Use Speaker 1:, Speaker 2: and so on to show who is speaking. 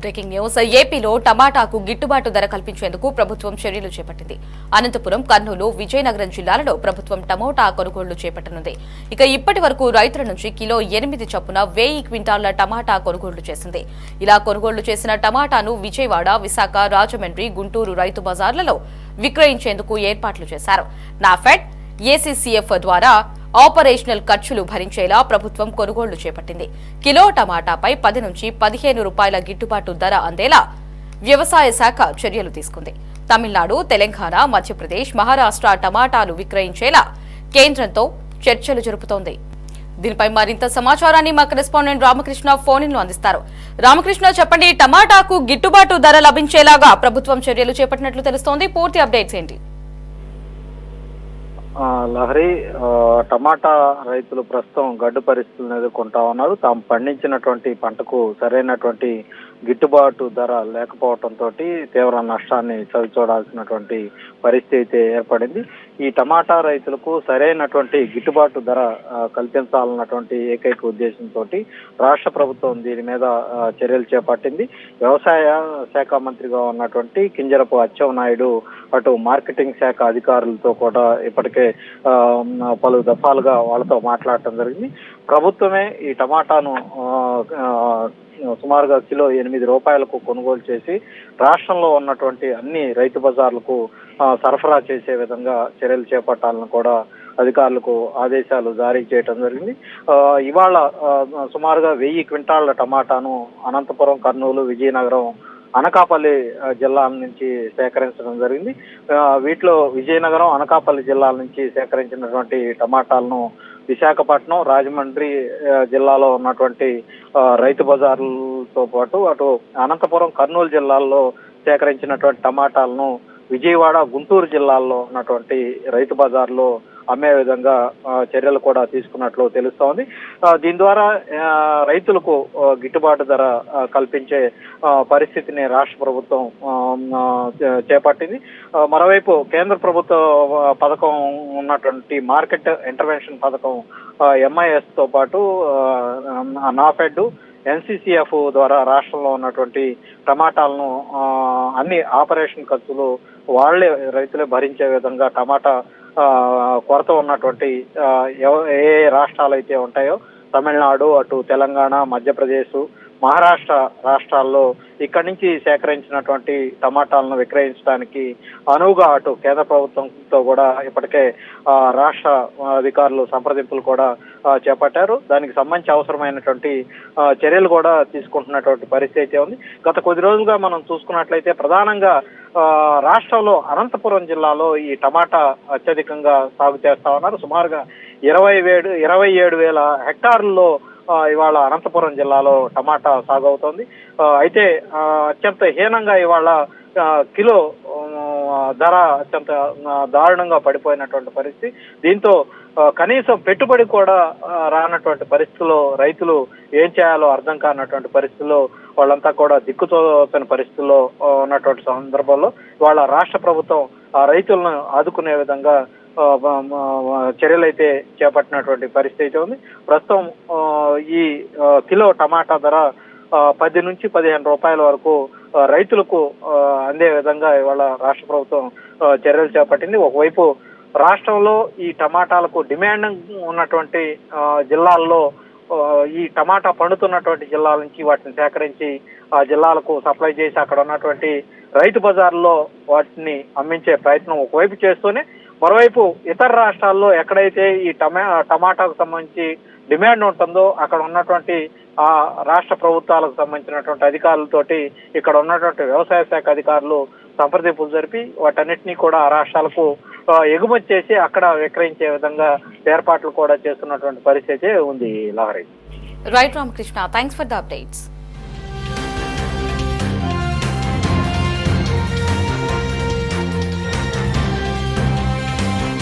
Speaker 1: Breaking news. ఏపీలో టమాటాకు గిట్టుబాటు ధర కల్పించేందుకు ప్రభుత్వం చర్యలు చేపట్టింది. అనంతపురం, కర్నూలు, విజయనగరం జిల్లాలలో ప్రభుత్వం టమోటా కొనుగోళ్లు చేపట్టనుంది. ఇక ఇప్పటి వరకు రైతుల నుంచి కిలో 8 చొప్పున 1000 క్వింటాళ్ల టమాటా కొనుగోళ్లు చేసింది. ఇలా కొనుగోళ్లు చేసిన టమాటాను విజయవాడ, విశాఖ, రాజమండ్రి, గుంటూరు రైతు బజార్లలో విక్రయించేందుకు ఏర్పాట్లు చేశారు. నాఫెడ్, ఏసీసీఎఫ్ ద్వారా ఆపరేషనల్ ఖర్చులు భరించేలా ప్రభుత్వం కొనుగోళ్లు చేపట్టింది. కిలో టమాటాపై 10 నుంచి 15 రూపాయల గిట్టుబాటు ధర అందేలా వ్యవసాయ శాఖ చర్యలు తీసుకుంది. తమిళనాడు, తెలంగాణ, మధ్యప్రదేశ్, మహారాష్ట్ర టమాటాలు విక్రయించేలా కేంద్రంతో చర్చలు జరుపుతోంది. దీనిపై మరింత సమాచారాన్ని మా కరెస్పాండెంట్ రామకృష్ణ ఫోన్ ఇన్లో అందిస్తారు. రామకృష్ణ, చెప్పండి, టమాటాకు గిట్టుబాటు ధర లభించేలాగా ప్రభుత్వం చర్యలు చేపట్టినట్లు తెలుస్తోంది. పూర్తి అప్డేట్స్ ఏంటి?
Speaker 2: లహరి, టమాటా రైతులు ప్రస్తుతం గడ్డు పరిస్థితులను ఎదుర్కొంటా ఉన్నారు. తాము పండించినటువంటి పంటకు సరైనటువంటి గిట్టుబాటు ధర లేకపోవడంతో తీవ్ర నష్టాన్ని చవిచూడాల్సినటువంటి పరిస్థితి అయితే ఏర్పడింది. ఈ టమాటా రైతులకు సరైనటువంటి గిట్టుబాటు ధర కల్పించాలన్నటువంటి ఏకైక ఉద్దేశంతో రాష్ట్ర ప్రభుత్వం దీని మీద చర్యలు చేపట్టింది. వ్యవసాయ శాఖ మంత్రిగా ఉన్నటువంటి కింజరపు అచ్చెన్నాయుడు అటు మార్కెటింగ్ శాఖ అధికారులతో కూడా ఇప్పటికే పలు దఫాలుగా వాళ్ళతో మాట్లాడటం జరిగింది. ప్రభుత్వమే ఈ టమాటాను సుమారుగా కిలో 8 రూపాయలకు కొనుగోలు చేసి రాష్ట్రంలో ఉన్నటువంటి అన్ని రైతు బజార్లకు సరఫరా చేసే విధంగా చర్యలు చేపట్టాలని కూడా అధికారులకు ఆదేశాలు జారీ చేయడం జరిగింది. ఇవాళ సుమారుగా 1000 క్వింటాళ్ల టమాటాను అనంతపురం, కర్నూలు, విజయనగరం, అనకాపల్లి జిల్లాల నుంచి సేకరించడం జరిగింది. వీటిలో విజయనగరం, అనకాపల్లి జిల్లాల నుంచి సేకరించినటువంటి టమాటాలను విశాఖపట్నం, రాజమండ్రి జిల్లాలో ఉన్నటువంటి రైతు బజార్లతో పాటు అటు అనంతపురం, కర్నూలు జిల్లాల్లో సేకరించినటువంటి టమాటాలను విజయవాడ, గుంటూరు జిల్లాల్లో ఉన్నటువంటి రైతు బజార్లో అమ్మే విధంగా చర్యలు కూడా తీసుకున్నట్లు తెలుస్తోంది. దీని ద్వారా రైతులకు గిట్టుబాటు ధర కల్పించే పరిస్థితిని రాష్ట్ర ప్రభుత్వం చేపట్టింది. మరోవైపు కేంద్ర ప్రభుత్వ పథకం ఉన్నటువంటి మార్కెట్ ఇంటర్వెన్షన్ పథకం MIS తో పాటు నాఫెడ్, NCCF ద్వారా రాష్ట్రంలో ఉన్నటువంటి టమాటాలను అన్ని ఆపరేషన్ ఖర్చులు వాళ్లే రైతులే భరించే విధంగా టమాటా కొరత ఉన్నటువంటి ఏ రాష్ట్రాలు అయితే ఉంటాయో తమిళనాడు, అటు తెలంగాణ, మధ్యప్రదేశ్, మహారాష్ట్ర రాష్ట్రాల్లో ఇక్కడి నుంచి సేకరించినటువంటి టమాటాలను విక్రయించడానికి అనువుగా అటు కేంద్ర ప్రభుత్వంతో కూడా ఇప్పటికే రాష్ట్ర అధికారులు సంప్రదింపులు కూడా చేపట్టారు. దానికి సంబంధించి అవసరమైనటువంటి చర్యలు కూడా తీసుకుంటున్నటువంటి పరిస్థితి అయితే ఉంది. గత కొద్ది రోజులుగా మనం చూసుకున్నట్లయితే ప్రధానంగా రాష్ట్రంలో అనంతపురం జిల్లాలో ఈ టమాటా అత్యధికంగా సాగు చేస్తా ఉన్నారు. సుమారుగా 27,000 హెక్టార్లలో ఇవాళ అనంతపురం జిల్లాలో టమాటా సాగు అవుతోంది. అయితే అత్యంత హీనంగా ఇవాళ కిలో ధర అత్యంత దారుణంగా పడిపోయినటువంటి పరిస్థితి. దీంతో కనీసం పెట్టుబడి కూడా రానటువంటి పరిస్థితుల్లో రైతులు ఏం చేయాలో అర్థం కానటువంటి పరిస్థితుల్లో వాళ్ళంతా కూడా దిక్కుతోచని పరిస్థితుల్లో ఉన్నటువంటి సందర్భంలో వాళ్ళ రాష్ట్ర ప్రభుత్వం ఆ రైతులను ఆదుకునే విధంగా చర్యలు అయితే చేపట్టినటువంటి పరిస్థితి ఉంది. ప్రస్తుతం ఈ కిలో టమాటా ధర 10 నుంచి 15 రూపాయల వరకు రైతులకు అందే విధంగా ఇవాళ రాష్ట్ర ప్రభుత్వం చర్యలు చేపట్టింది. ఒకవైపు రాష్ట్రంలో ఈ టమాటాలకు డిమాండ్ ఉన్నటువంటి జిల్లాల్లో ఈ టమాటా పండుతున్నటువంటి జిల్లాల నుంచి వాటిని సేకరించి ఆ జిల్లాలకు సప్లై చేసి అక్కడ ఉన్నటువంటి రైతు బజార్లో వాటిని అమ్మించే ప్రయత్నం ఒకవైపు చేస్తూనే మరోవైపు ఇతర రాష్ట్రాల్లో ఎక్కడైతే ఈ టమాటాకు సంబంధించి డిమాండ్ ఉంటుందో అక్కడ ఉన్నటువంటి ఆ రాష్ట్ర ప్రభుత్వాలకు సంబంధించినటువంటి అధికారులతోటి ఇక్కడ ఉన్నటువంటి వ్యవసాయ శాఖ అధికారులు సంప్రదింపులు జరిపి వాటన్నిటినీ కూడా ఆ రాష్ట్రాలకు ఎగుమతి చేసి అక్కడ విక్రయించే విధంగా ఏర్పాట్లు కూడా చేస్తున్నటువంటి పరిస్థితి ఉంది. Lahari.
Speaker 1: Right Ramakrishna, thanks for the updates.